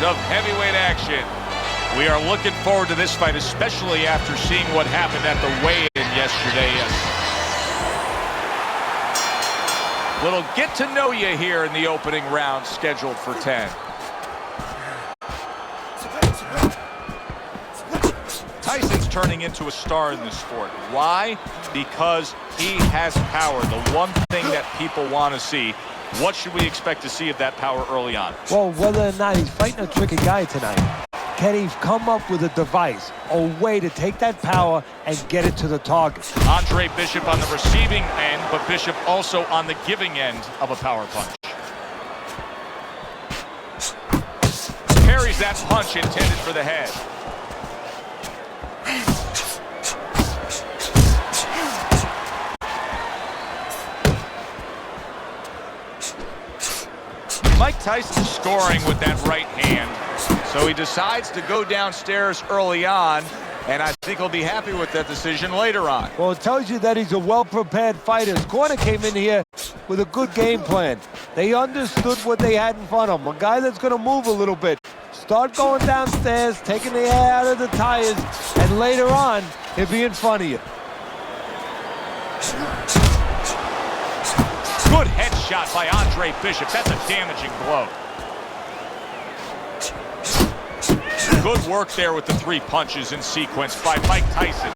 of heavyweight action. We are looking forward to this fight, especially after seeing what happened at the weigh-in yesterday. Little get to know you here in the opening round, scheduled for 10. Tyson's turning into a star in this sport. Why? Because he has power, the one thing that people want to see. What should we expect to see of that power early on? Well, whether or not he's fighting a tricky guy tonight, can he come up with a device, a way to take that power and get it to the target? Andre Bishop on the receiving end, but Bishop also on the giving end of a power punch. Parries that punch intended for the head. Mike Tyson scoring with that right hand. So he decides to go downstairs early on, and I think he'll be happy with that decision later on. Well, it tells you that he's a well-prepared fighter. His corner came in here with a good game plan. They understood what they had in front of him. A guy that's going to move a little bit. Start going downstairs, taking the air out of the tires, and later on, he'll be in front of you. Good headshot by Andre Bishop. That's a damaging blow. Good work there with the 3 punches in sequence by Mike Tyson.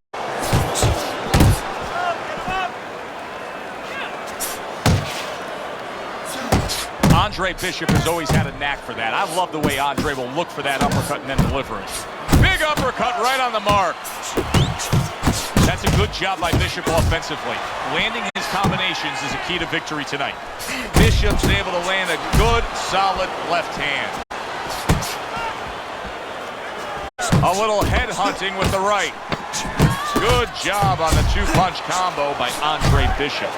Andre Bishop has always had a knack for that. I love the way Andre will look for that uppercut and then deliver it. Big uppercut right on the mark. That's a good job by Bishop offensively. Landing his combinations is a key to victory tonight. Bishop's able to land a good, solid left hand. A little head hunting with the right. Good job on the 2-punch combo by Andre Bishop.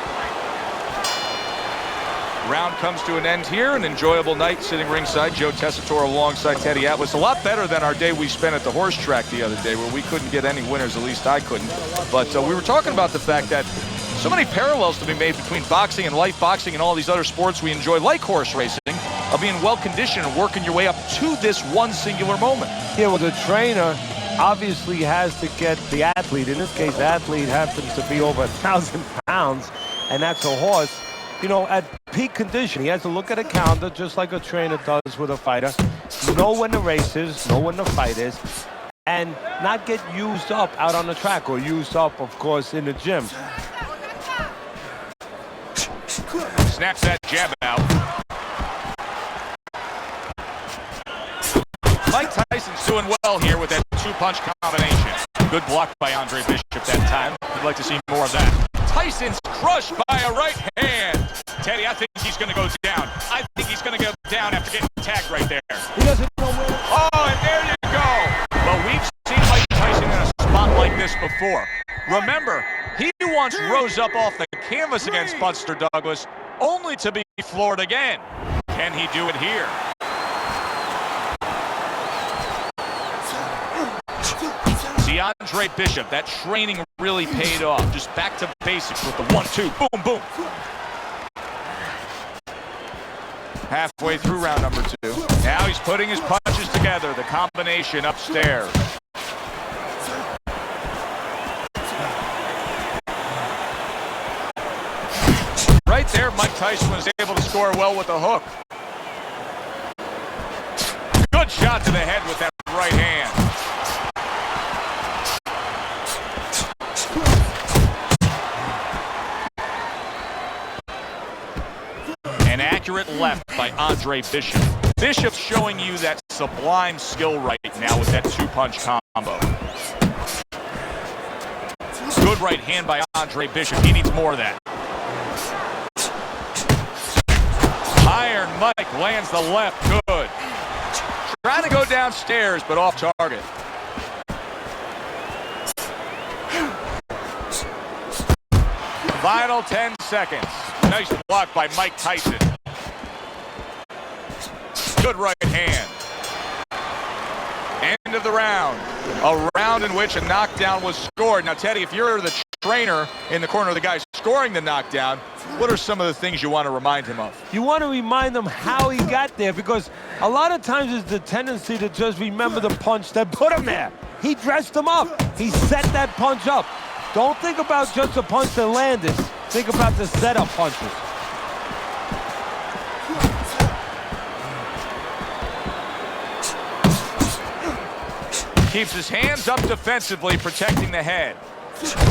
Round comes to an end here. An enjoyable night sitting ringside. Joe Tessitore alongside Teddy Atlas. A lot better than our day we spent at the horse track the other day, where we couldn't get any winners, at least I couldn't. But we were talking about the fact that so many parallels to be made between boxing and life boxing and all these other sports we enjoy, like horse racing, of being well-conditioned and working your way up to this one singular moment. Yeah, well, the trainer obviously has to get the athlete. In this case, the athlete happens to be over 1,000 pounds, and that's a horse. You know, at peak condition, he has to look at a calendar just like a trainer does with a fighter, know when the race is, know when the fight is, and not get used up out on the track, or used up, of course, in the gym. Snaps that jab out. Mike Tyson's doing well here with that 2-punch combination. Good block by Andre Bishop that time. We'd like to see more of that. Tyson's crushed by a right hand. Teddy, I think he's going to go down. I think he's going to go down after getting tagged right there. He doesn't know where. Oh, and there you go. Well, we've seen Mike Tyson in a spot like this before. Remember, he once rose up off the canvas against Buster Douglas, only to be floored again. Can he do it here? See, Andre Bishop, that training really paid off. Just back to basics with the 1-2, boom, boom. Halfway through round number 2. Now he's putting his punches together, the combination upstairs. Right there, Mike Tyson was able to score well with the hook. Good shot to the head with that right hand. An accurate left by Andre Bishop. Bishop's showing you that sublime skill right now with that 2-punch combo. Good right hand by Andre Bishop. He needs more of that. Iron Mike lands the left. Good. Trying to go downstairs, but off target. Final 10 seconds. Nice block by Mike Tyson. Good right hand. End of the round. A round in which a knockdown was scored. Now, Teddy, if you're the trainer in the corner of the guy scoring the knockdown, what are some of the things you want to remind him of? You want to remind him how he got there, because a lot of times it's the tendency to just remember the punch that put him there. He dressed him up. He set that punch up. Don't think about just the punch that landed. Think about the setup punches. Keeps his hands up defensively, protecting the head.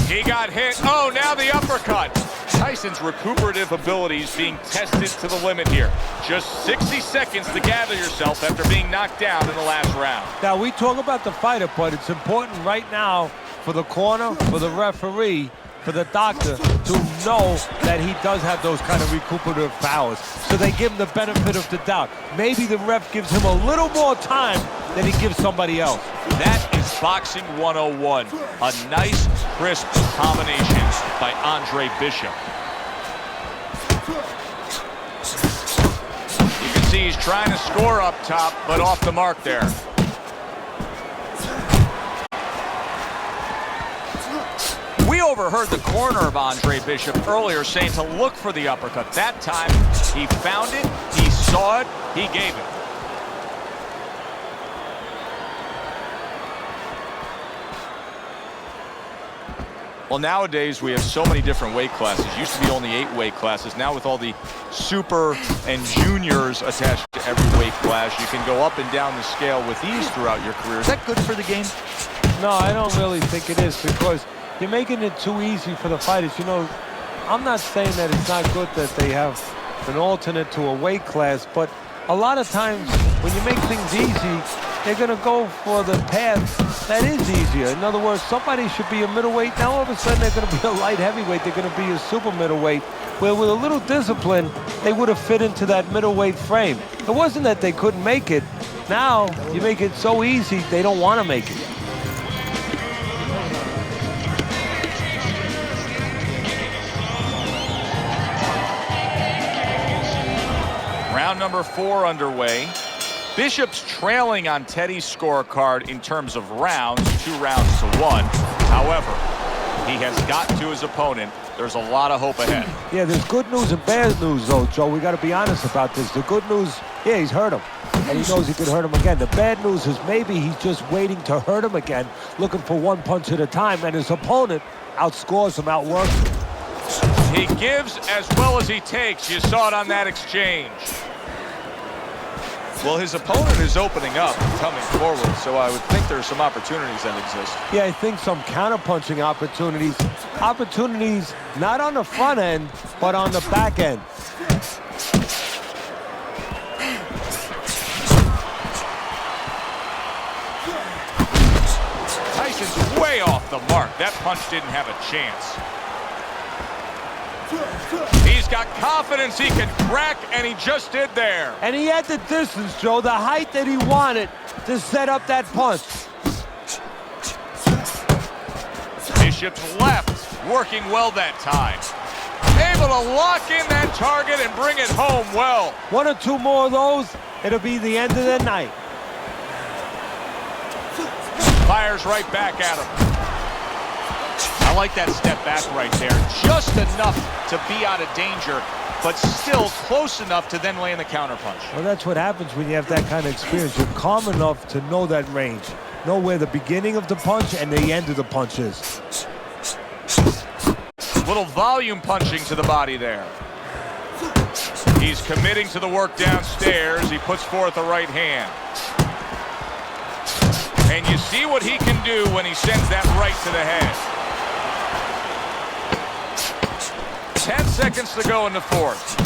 He got hit. Oh, now the uppercut. Tyson's recuperative abilities being tested to the limit here. Just 60 seconds to gather yourself after being knocked down in the last round. Now, we talk about the fighter, but it's important right now for the corner, for the referee, for the doctor to know that he does have those kind of recuperative powers. So they give him the benefit of the doubt. Maybe the ref gives him a little more time than he gives somebody else. That is Boxing 101. A nice, crisp combination by Andre Bishop. You can see he's trying to score up top, but off the mark there. We overheard the corner of Andre Bishop earlier saying to look for the uppercut. That time, he found it, he saw it, he gave it. Well, nowadays we have so many different weight classes. Used to be only 8 weight classes. Now with all the super and juniors attached to every weight class, you can go up and down the scale with ease throughout your career. Is that good for the game? No, I don't really think it is, because you're making it too easy for the fighters. You know, I'm not saying that it's not good that they have an alternate to a weight class, but a lot of times when you make things easy, they're going to go for the path that is easier. In other words, somebody should be a middleweight. Now all of a sudden they're going to be a light heavyweight. They're going to be a super middleweight, where with a little discipline, they would have fit into that middleweight frame. It wasn't that they couldn't make it. Now you make it so easy, they don't want to make it. Round number 4 underway. Bishop's trailing on Teddy's scorecard in terms of rounds, 2 rounds to 1. However, he has gotten to his opponent. There's a lot of hope ahead. Yeah, there's good news and bad news, though, Joe. We got to be honest about this. The good news, yeah, he's hurt him, and he knows he could hurt him again. The bad news is maybe he's just waiting to hurt him again, looking for one punch at a time, and his opponent outscores him, outworks him. He gives as well as he takes. You saw it on that exchange. Well, his opponent is opening up and coming forward, so I would think there's some opportunities that exist. Yeah, I think some counterpunching opportunities. Opportunities not on the front end, but on the back end. Tyson's way off the mark. That punch didn't have a chance. He's got confidence he can crack, and he just did there. And he had the distance, Joe, the height that he wanted to set up that punch. Bishop's left, working well that time. Able to lock in that target and bring it home well. 1 or 2 more of those, it'll be the end of the night. Fires right back at him. I like that step back right there. Just enough to be out of danger, but still close enough to then land the counterpunch. Well, that's what happens when you have that kind of experience. You're calm enough to know that range. Know where the beginning of the punch and the end of the punch is. Little volume punching to the body there. He's committing to the work downstairs. He puts forth the right hand. And you see what he can do when he sends that right to the head. 10 seconds to go in the 4th.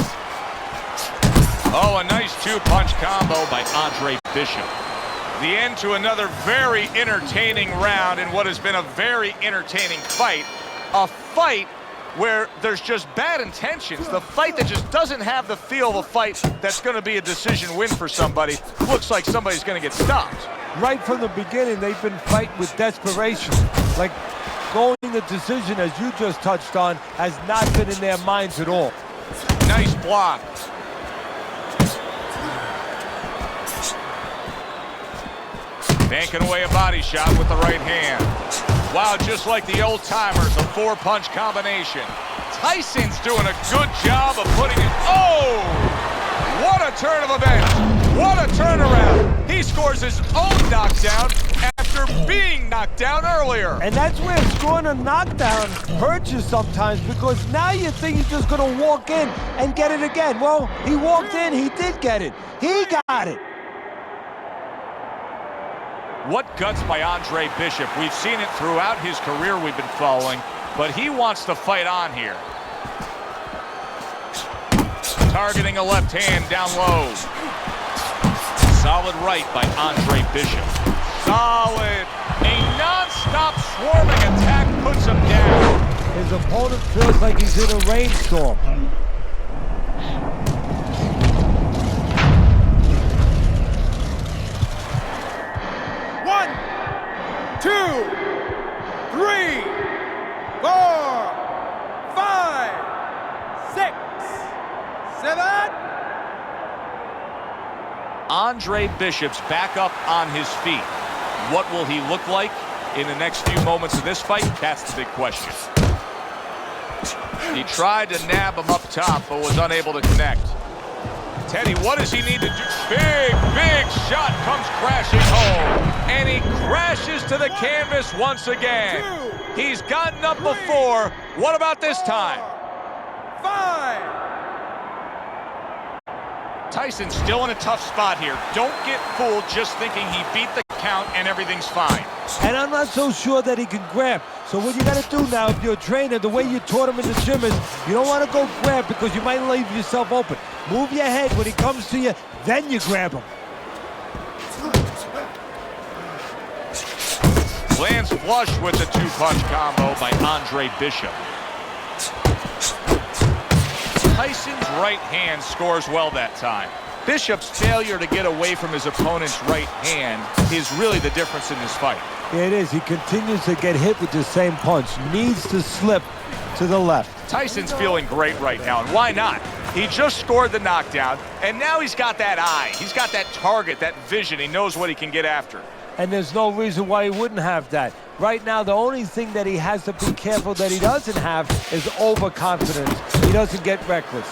Oh, a nice 2-punch combo by Andre Bishop. The end to another very entertaining round in what has been a very entertaining fight. A fight where there's just bad intentions. The fight that just doesn't have the feel of a fight that's going to be a decision win for somebody. Looks like somebody's going to get stopped. Right from the beginning, they've been fighting with desperation. Like, going the decision, as you just touched on, has not been in their minds at all. Nice block. Banking away a body shot with the right hand. Wow, just like the old timers, a 4-punch combination. Tyson's doing a good job of putting it. Oh! What a turn of events! What a turnaround! He scores his own knockdown after being knocked down earlier. And that's where scoring a knockdown hurts you sometimes, because now you think he's just going to walk in and get it again. Well, he walked in, he did get it. He got it. What guts by Andre Bishop. We've seen it throughout his career we've been following, but he wants to fight on here. Targeting a left hand down low. Solid right by Andre Bishop. Solid. A non-stop swarming attack puts him down. His opponent feels like he's in a rainstorm. One, 2, 3, 4, 5, 6, 7. Andre Bishop's back up on his feet. What will he look like in the next few moments of this fight? That's the big question. He tried to nab him up top, but was unable to connect. Teddy, what does he need to do? Big shot comes crashing home. And he crashes to the canvas once again. He's gotten up before. What about this time? 5. Tyson's still in a tough spot here. Don't get fooled just thinking he beat the count and everything's fine. And I'm not so sure that he can grab. So what you got to do now, if you're a trainer, the way you taught him in the gym is you don't want to go grab because you might leave yourself open. Move your head when he comes to you, then you grab him. Lands flush with the two-punch combo by Andre Bishop. Tyson's right hand scores well that time. Bishop's failure to get away from his opponent's right hand is really the difference in this fight. Yeah, it is. He continues to get hit with the same punch. Needs to slip to the left. Tyson's feeling great right now, and why not? He just scored the knockdown, and now he's got that eye. He's got that target, that vision. He knows what he can get after. And there's no reason why he wouldn't have that. Right now, the only thing that he has to be careful that he doesn't have is overconfidence. He doesn't get reckless.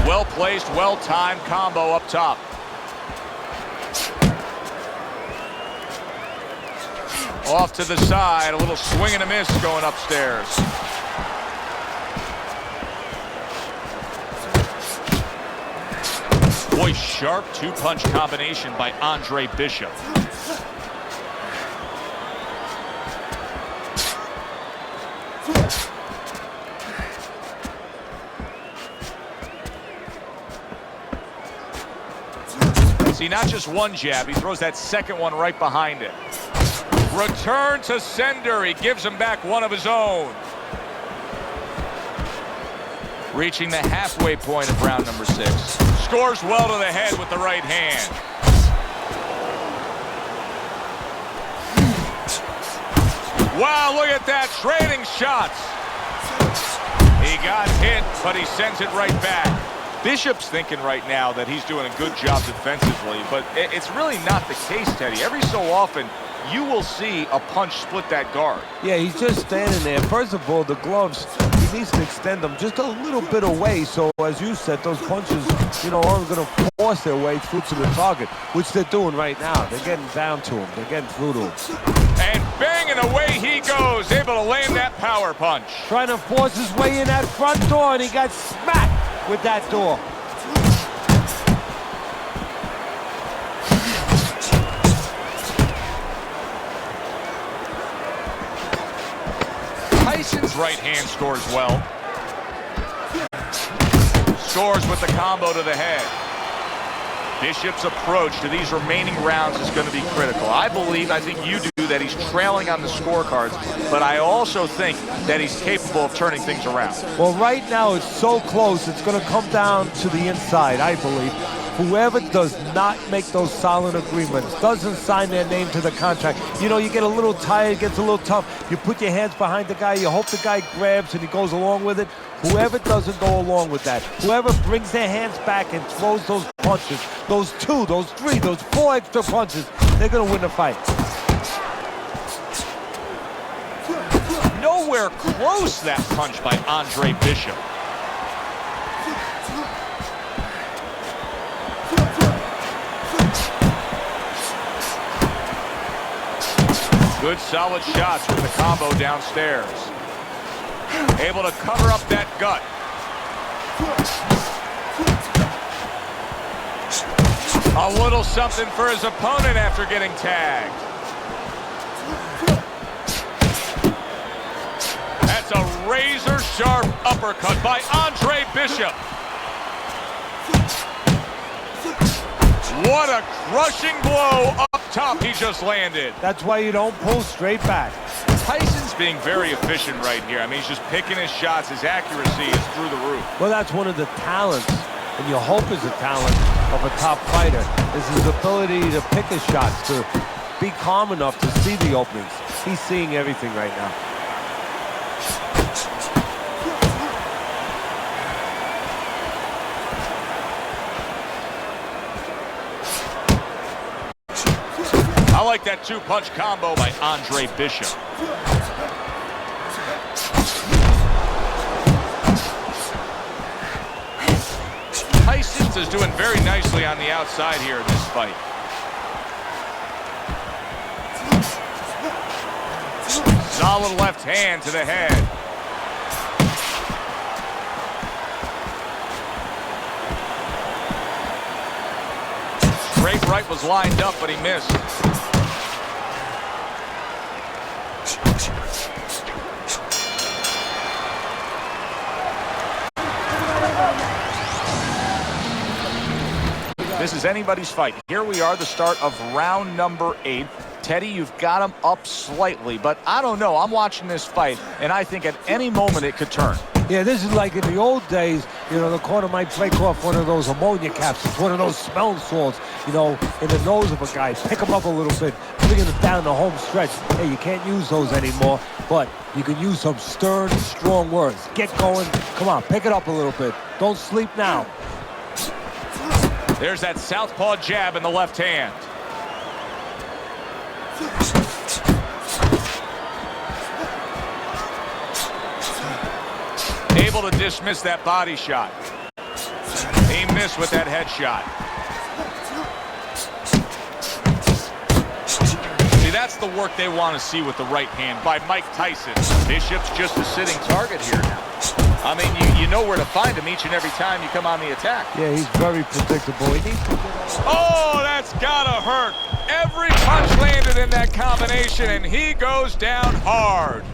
Well-placed, well-timed combo up top. Off to the side, a little swing and a miss going upstairs. Boy, sharp two-punch combination by Andre Bishop. See, not just one jab, he throws that second one right behind it. Return to sender, he gives him back one of his own. Reaching the halfway point of round number 6. Scores well to the head with the right hand. Wow, look at that, trading shots. He got hit, but he sends it right back. Bishop's thinking right now that he's doing a good job defensively, but it's really not the case, Teddy. Every so often, you will see a punch split that guard. Yeah, he's just standing there. First of all, the gloves, he needs to extend them just a little bit away. So, as you said, those punches, aren't going to force their way through to the target, which they're doing right now. They're getting down to him. They're getting through to him. And banging away he goes, able to land that power punch. Trying to force his way in that front door, and he got smacked with that door. Tyson's right hand scores well. Scores with the combo to the head. Bishop's approach to these remaining rounds is going to be critical. I think you do, that he's trailing on the scorecards, but I also think that he's capable of turning things around. Well, right now it's so close, it's going to come down to the inside, I believe. Whoever does not make those solid agreements, doesn't sign their name to the contract, you get a little tired, gets a little tough, you put your hands behind the guy, you hope the guy grabs and he goes along with it. Whoever doesn't go along with that, whoever brings their hands back and throws those punches, those 2, those 3, those 4 extra punches, they're going to win the fight. No nowhere close, that punch by Andre Bishop. Good solid shots with the combo downstairs. Able to cover up that gut. A little something for his opponent after getting tagged. That's a razor-sharp uppercut by Andre Bishop. What a crushing blow up top he just landed. That's why you don't pull straight back. Tyson's being very efficient right here. I mean, he's just picking his shots. His accuracy is through the roof. Well, that's one of the talents, and you hope is a talent of a top fighter, is his ability to pick his shots, to be calm enough to see the openings. He's seeing everything right now. I like that two-punch combo by Andre Bishop. Tyson's is doing very nicely on the outside here in this fight. Solid left hand to the head. Straight right was lined up, but he missed. This is anybody's fight. Here we are, the start of round number 8. Teddy, you've got him up slightly, but I don't know. I'm watching this fight, and I think at any moment it could turn. Yeah, this is like in the old days, you know, the corner might break off one of those ammonia capsules, one of those smell salts, you know, in the nose of a guy. Pick him up a little bit, bringing him down the home stretch. Hey, you can't use those anymore, but you can use some stern, strong words. Get going. Come on, pick it up a little bit. Don't sleep now. There's that southpaw jab in the left hand. Able to dismiss that body shot. He missed with that headshot. See, that's the work they want to see with the right hand by Mike Tyson. Bishop's just a sitting target here now. I mean, you know where to find him each and every time you come on the attack. Yeah, he's very predictable. He needs to Oh, that's gotta hurt. Every punch landed in that combination, and he goes down hard.